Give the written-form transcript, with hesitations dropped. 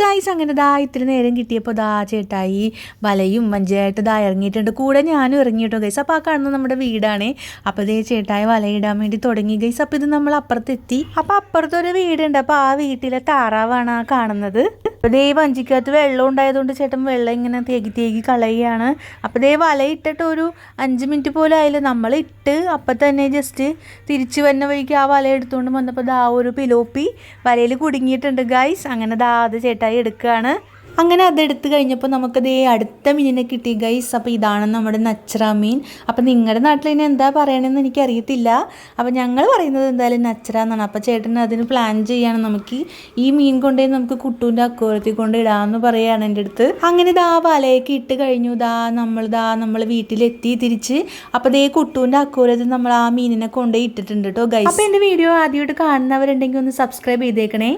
Guys അങ്ങനെ ഇത്തിരി നേരം കിട്ടിയപ്പോൾ ചേട്ടായി വലയും മഞ്ചയായിട്ട് ഇറങ്ങിയിട്ടുണ്ട്. കൂടെ ഞാനും ഇറങ്ങിയിട്ടോ ഗൈസ്. അപ്പോൾ ആ കാണുന്നത് നമ്മുടെ വീടാണേ. അപ്പോൾ ചേട്ടായി വലയിടാൻ വേണ്ടി തുടങ്ങി ഗൈസ്. അപ്പോൾ ഇത് നമ്മൾ അപ്പുറത്തെത്തി. അപ്പോൾ അപ്പുറത്തൊരു വീടുണ്ട്. അപ്പോൾ ആ വീട്ടിലെ താറാവാണ് ആ കാണുന്നത്. അപ്പോൾ വഞ്ചിക്കകത്ത് വെള്ളം ഉണ്ടായതുകൊണ്ട് ചേട്ടൻ വെള്ളം ഇങ്ങനെ തേകി കളയുകയാണ്. അപ്പോൾ വലയിട്ടിട്ട് ഒരു 5 മിനിറ്റ് പോലും ആയില്ല. നമ്മളിട്ട് അപ്പം തന്നെ ജസ്റ്റ് തിരിച്ച് വന്ന വഴിക്ക് ആ വല എടുത്തുകൊണ്ട് വന്നപ്പോൾ ഒരു പിലോപ്പി വലയിൽ കുടുങ്ങിയിട്ടുണ്ട് ഗൈസ്. അങ്ങനെ അത് ചേട്ടായി എടുക്കുകയാണ്. അങ്ങനെ അതെടുത്ത് കഴിഞ്ഞപ്പോൾ നമുക്കത് അടുത്ത മീനിനെ കിട്ടി ഗൈസ്. അപ്പോൾ ഇതാണ് നമ്മുടെ നച്ചറ മീൻ. അപ്പോൾ നിങ്ങളുടെ നാട്ടിൽ ഇനി എന്താ പറയണമെന്ന് എനിക്കറിയത്തില്ല. അപ്പോൾ ഞങ്ങൾ പറയുന്നത് എന്തായാലും നച്ചറ എന്നാണ്. അപ്പോൾ ചേട്ടൻ അതിന് പ്ലാൻ ചെയ്യാണ്, നമുക്ക് ഈ മീൻ കൊണ്ടുപോയി നമുക്ക് കുട്ടൂൻ്റെ അക്വാറിയത്തിൽ കൊണ്ട് ഇടാമെന്ന് പറയുകയാണ് എൻ്റെ അടുത്ത്. അങ്ങനെ വലയൊക്കെ ഇട്ട് കഴിഞ്ഞു. നമ്മൾ വീട്ടിലെത്തി തിരിച്ച്. അപ്പോൾ കുട്ടൂൻ്റെ അക്വാറിയത്തിൽ നമ്മൾ ആ മീനിനെ കൊണ്ടുപോയി ഇട്ടിട്ടുണ്ട് കേട്ടോ ഗൈസ്. അപ്പോൾ എൻ്റെ വീഡിയോ ആദ്യമായിട്ട് കാണുന്നവരുണ്ടെങ്കിൽ ഒന്ന് സബ്സ്ക്രൈബ് ചെയ്തേക്കണേ.